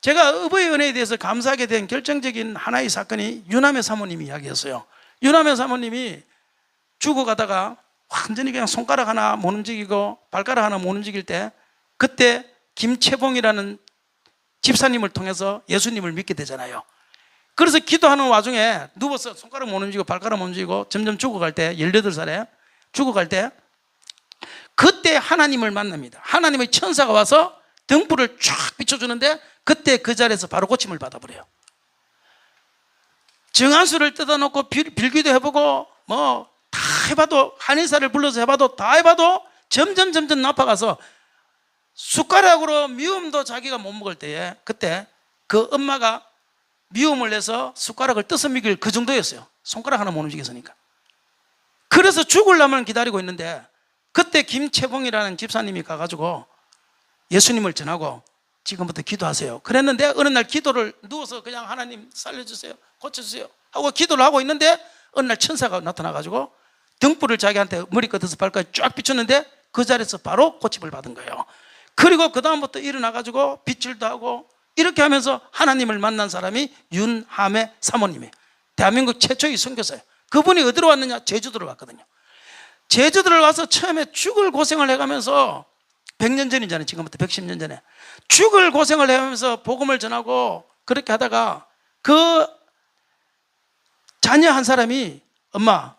제가 어버이 은혜에 대해서 감사하게 된 결정적인 하나의 사건이 유남의 사모님 이야기였어요. 유남의 사모님이 죽어가다가 완전히 그냥 손가락 하나 못 움직이고 발가락 하나 못 움직일 때, 그때 김채봉이라는 집사님을 통해서 예수님을 믿게 되잖아요. 그래서 기도하는 와중에 누워서 손가락 못 움직이고 발가락 못 움직이고 점점 죽어갈 때, 18살에 죽어갈 때, 그때 하나님을 만납니다. 하나님의 천사가 와서 등불을 쫙 비춰주는데, 그때 그 자리에서 바로 고침을 받아버려요. 정한수를 뜯어놓고 빌기도 해보고 뭐 다 해봐도, 한의사를 불러서 해봐도 다 해봐도 점점 나빠가서 숟가락으로 미움도 자기가 못 먹을 때에, 그때 그 엄마가 미움을 내서 숟가락을 떠서 먹일 그 정도였어요. 손가락 하나 못 움직였으니까. 그래서 죽으려면 기다리고 있는데, 그때 김채봉이라는 집사님이 가가지고 예수님을 전하고 지금부터 기도하세요 그랬는데, 어느 날 기도를 누워서 그냥 하나님 살려주세요, 고쳐주세요 하고 기도를 하고 있는데, 어느 날 천사가 나타나가지고 등불을 자기한테 머리끝에서 발까지 쫙 비추는데, 그 자리에서 바로 고침을 받은 거예요. 그리고 그 다음부터 일어나가지고 빗질도 하고 이렇게 하면서 하나님을 만난 사람이 윤함의 사모님이에요. 대한민국 최초의 선교사예요. 그분이 어디로 왔느냐? 제주도로 왔거든요. 제주도를 와서 처음에 죽을 고생을 해가면서, 100년 전이잖아요. 지금부터 110년 전에 죽을 고생을 해가면서 복음을 전하고 그렇게 하다가, 그 자녀 한 사람이 엄마,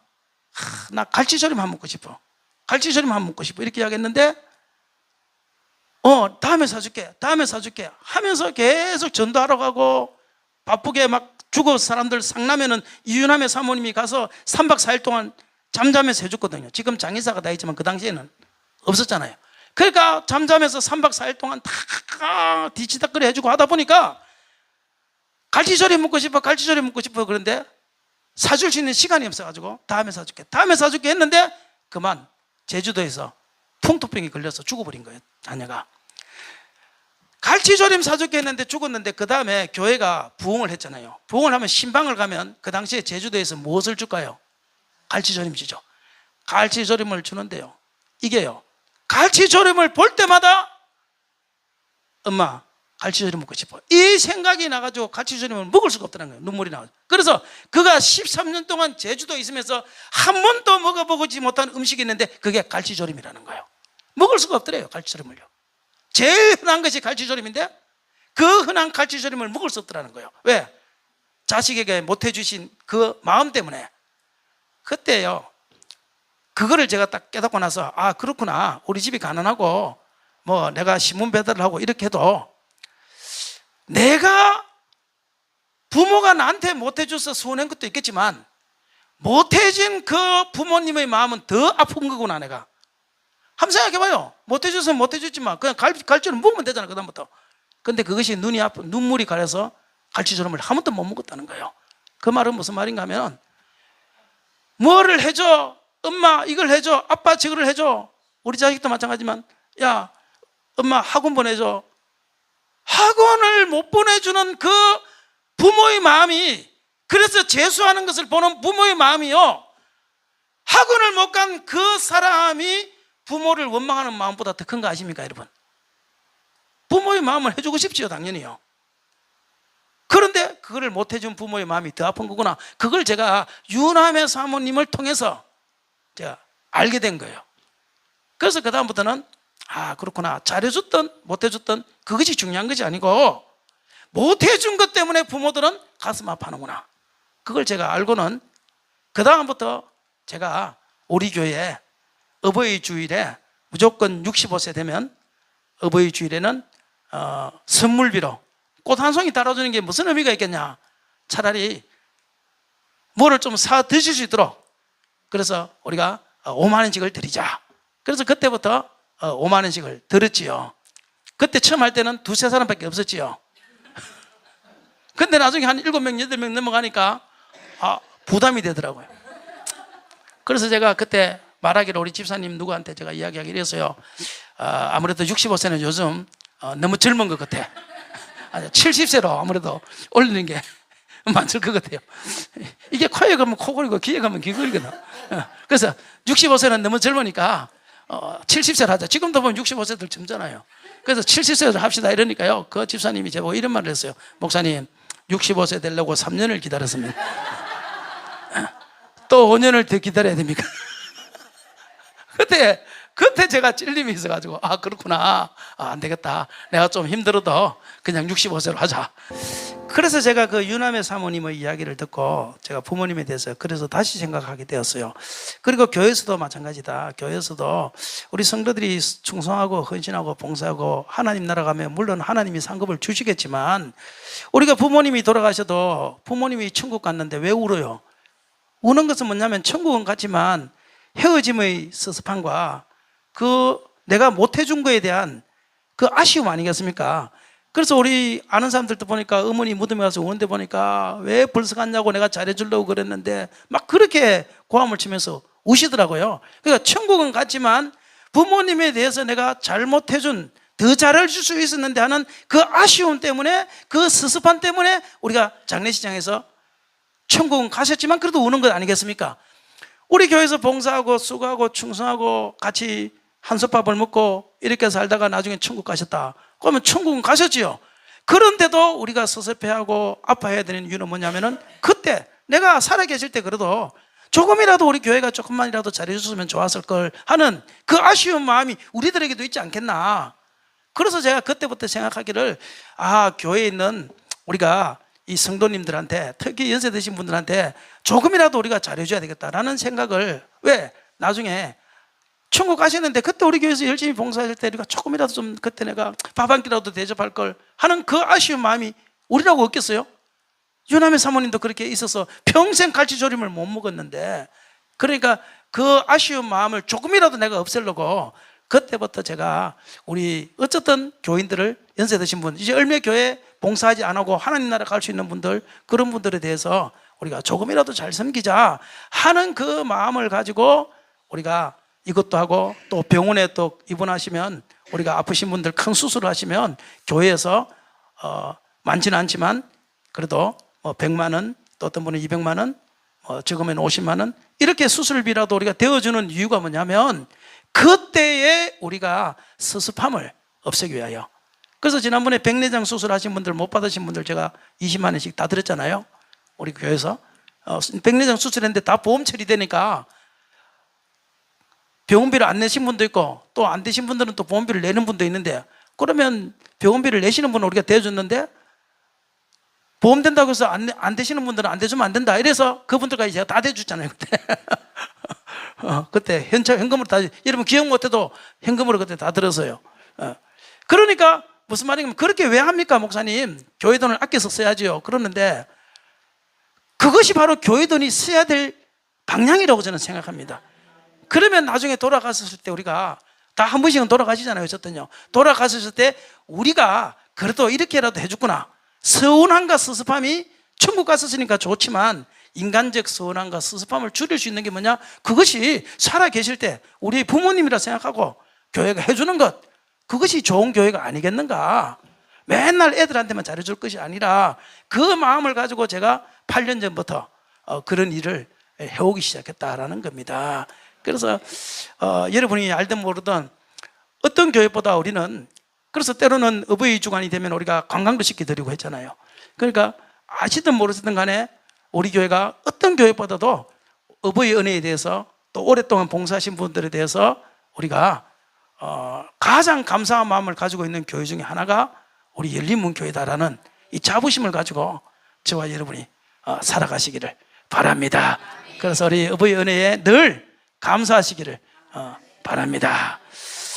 나 갈치조림 한번 먹고 싶어, 갈치조림 한번 먹고 싶어 이렇게 이야기했는데, 다음에 사줄게 하면서 계속 전도하러 가고, 바쁘게 막 죽어 사람들 상나면은 이윤함의 사모님이 가서 3박 4일 동안 잠잠해서 해줬거든요. 지금 장의사가 다 있지만 그 당시에는 없었잖아요. 그러니까 잠잠해서 3박 4일 동안 다 뒤치다거리 해주고 하다 보니까 갈치조림 먹고 싶어 그런데 사줄 수 있는 시간이 없어가지고 다음에 사줄게 했는데, 그만 제주도에서 풍토병이 걸려서 죽어버린 거예요. 자녀가 갈치조림 사줄게 했는데 죽었는데, 그 다음에 교회가 부흥을 했잖아요. 부흥을 하면 신방을 가면 그 당시에 제주도에서 무엇을 줄까요? 갈치조림 주죠. 갈치조림을 주는데요, 이게요, 갈치조림을 볼 때마다 엄마 갈치조림 먹고 싶어 이 생각이 나가지고 갈치조림을 먹을 수가 없다는 거예요. 눈물이 나와요. 그래서 그가 13년 동안 제주도에 있으면서 한 번도 먹어보지 못한 음식이 있는데, 그게 갈치조림이라는 거예요. 먹을 수가 없더래요, 갈치조림을요. 제일 흔한 것이 갈치조림인데, 그 흔한 갈치조림을 먹을 수 없더라는 거예요. 왜? 자식에게 못해주신 그 마음 때문에. 그때요, 그거를 제가 딱 깨닫고 나서, 아 그렇구나, 우리 집이 가난하고 뭐 내가 신문 배달을 하고 이렇게 해도, 내가 부모가 나한테 못해줘서 서운한 것도 있겠지만, 못해준 그 부모님의 마음은 더 아픈 거구나. 내가 한번 생각해봐요. 못해줘서 못해줬지만 그냥 갈치를 먹으면 되잖아, 그 다음부터. 근데 그것이 눈이 아프, 눈물이 가려서 갈치조림을 한 번도 못 먹었다는 거예요. 그 말은 무슨 말인가 하면, 뭐를 해줘, 엄마 이걸 해줘, 아빠 저걸 해줘. 우리 자식도 마찬가지지만, 야 엄마 학원 보내줘. 학원을 못 보내주는 그 부모의 마음이, 그래서 재수하는 것을 보는 부모의 마음이요, 학원을 못 간 그 사람이 부모를 원망하는 마음보다 더 큰 거 아십니까 여러분? 부모의 마음을 해주고 싶지요, 당연히요. 그런데 그거를 못 해준 부모의 마음이 더 아픈 거구나. 그걸 제가 유남의 사모님을 통해서 제가 알게 된 거예요. 그래서 그 다음부터는, 아 그렇구나, 잘해줬던 못해줬던 그것이 중요한 것이 아니고, 못해준 것 때문에 부모들은 가슴 아파하는구나. 그걸 제가 알고는, 그 다음부터 제가 우리 교회에 어버이 주일에 무조건 65세 되면 어버이 주일에는 선물비로 꽃 한 송이 달아주는 게 무슨 의미가 있겠냐. 차라리 뭐를 좀 사 드실 수 있도록, 그래서 우리가 5만 원씩을 드리자. 그래서 그때부터 5만 원씩을 들었지요. 그때 처음 할 때는 2-3사람밖에 없었지요. 근데 나중에 한 7명, 8명 넘어가니까 부담이 되더라고요. 그래서 제가 그때 말하기를, 우리 집사님 누구한테 제가 이야기하기로 했어요. 아무래도 65세는 요즘 너무 젊은 것 같아. 70세로 아무래도 올리는 게 맞을 것 같아요. 이게 코에 가면 코골이고 귀에 가면 귀걸이거든. 그래서 65세는 너무 젊으니까 70세를 하자. 지금도 보면 65세들 젊잖아요. 그래서 70세로 합시다 이러니까요, 그 집사님이 저보고 이런 말을 했어요. 목사님, 65세 되려고 3년을 기다렸습니다. 또 5년을 더 기다려야 됩니까? 그때 제가 찔림이 있어가지고, 아, 그렇구나. 아, 안 되겠다. 내가 좀 힘들어도 그냥 65세로 하자. 그래서 제가 그 유남의 사모님의 이야기를 듣고 제가 부모님에 대해서 그래서 다시 생각하게 되었어요. 그리고 교회에서도 마찬가지다. 교회에서도 우리 성도들이 충성하고 헌신하고 봉사하고 하나님 나라 가면 물론 하나님이 상급을 주시겠지만, 우리가 부모님이 돌아가셔도 부모님이 천국 갔는데 왜 울어요? 우는 것은 뭐냐면, 천국은 갔지만 헤어짐의 섭섭함과 그 내가 못 해준 거에 대한 그 아쉬움 아니겠습니까? 그래서 우리 아는 사람들도 보니까 어머니 무덤에 가서 우는데 보니까 왜 벌써 갔냐고, 내가 잘해주려고 그랬는데 막 그렇게 고함을 치면서 우시더라고요. 그러니까 천국은 갔지만 부모님에 대해서 내가 잘못해준, 더 잘해줄 수 있었는데 하는 그 아쉬움 때문에, 그 섭섭함 때문에 우리가 장례식장에서 천국은 가셨지만 그래도 우는 것 아니겠습니까? 우리 교회에서 봉사하고 수고하고 충성하고 같이 한솥밥을 먹고 이렇게 살다가 나중에 천국 가셨다. 그러면 천국은 가셨지요. 그런데도 우리가 섭섭해하고 아파해야 되는 이유는 뭐냐면은, 그때 내가 살아계실 때 그래도 조금이라도 우리 교회가 조금만이라도 잘해줬으면 좋았을 걸 하는 그 아쉬운 마음이 우리들에게도 있지 않겠나. 그래서 제가 그때부터 생각하기를, 아, 교회에 있는 우리가 이 성도님들한테, 특히 연세 드신 분들한테 조금이라도 우리가 잘해줘야 되겠다라는 생각을, 왜? 나중에 천국 가시는데 그때 우리 교회에서 열심히 봉사할 때 우리가 조금이라도 좀, 그때 내가 밥 한 끼라도 대접할 걸 하는 그 아쉬운 마음이 우리라고 없겠어요? 유남의 사모님도 그렇게 있어서 평생 갈치조림을 못 먹었는데, 그러니까 그 아쉬운 마음을 조금이라도 내가 없애려고 그때부터 제가 우리 어쨌든 교인들을, 연세 드신 분, 이제 얼마 교회 봉사하지 안 하고 하나님 나라 갈 수 있는 분들, 그런 분들에 대해서 우리가 조금이라도 잘 섬기자 하는 그 마음을 가지고 우리가 이것도 하고, 또 병원에 또 입원하시면, 우리가 아프신 분들 큰 수술을 하시면 교회에서 많지는 않지만 그래도 뭐 100만 원, 또 어떤 분은 200만 원, 적으면 50만 원, 이렇게 수술비라도 우리가 되어주는 이유가 뭐냐면, 그때에 우리가 섭섭함을 없애기 위하여. 그래서 지난번에 백내장 수술하신 분들, 못 받으신 분들 제가 20만 원씩 다 드렸잖아요. 우리 교회에서 백내장 수술했는데 다 보험 처리되니까 병원비를 안 내신 분도 있고, 또 안 되신 분들은 또 보험비를 내는 분도 있는데, 그러면 병원비를 내시는 분은 우리가 대줬는데 보험 된다고 해서 안 되시는 분들은 안 대주면 안 된다, 이래서 그분들까지 제가 다 대줬잖아요 그때. 그때 현금으로 다, 여러분 기억 못해도 현금으로 그때 다 들었어요. 그러니까 무슨 말이냐면, 그렇게 왜 합니까 목사님? 교회 돈을 아껴서 써야지요. 그러는데 그것이 바로 교회 돈이 써야 될 방향이라고 저는 생각합니다. 그러면 나중에 돌아갔을 때 우리가 다 한 번씩은 돌아가시잖아요. 어쨌든요, 돌아갔을 때 우리가 그래도 이렇게라도 해줬구나, 서운함과 섭섭함이, 천국 갔었으니까 좋지만 인간적 서운함과 섭섭함을 줄일 수 있는 게 뭐냐? 그것이 살아 계실 때 우리 부모님이라 생각하고 교회가 해주는 것, 그것이 좋은 교회가 아니겠는가? 맨날 애들한테만 잘해줄 것이 아니라 그 마음을 가지고 제가 8년 전부터 그런 일을 해오기 시작했다라는 겁니다. 그래서 여러분이 알든 모르든 어떤 교회보다 우리는, 그래서 때로는 어버이 주간이 되면 우리가 관광도 시켜드리고 했잖아요. 그러니까 아시든 모르시든 간에 우리 교회가 어떤 교회보다도 어버이 은혜에 대해서, 또 오랫동안 봉사하신 분들에 대해서 우리가 가장 감사한 마음을 가지고 있는 교회 중에 하나가 우리 열린문교회다라는 이 자부심을 가지고 저와 여러분이 살아가시기를 바랍니다. 그래서 우리 어버이 은혜에 늘 감사하시기를 바랍니다.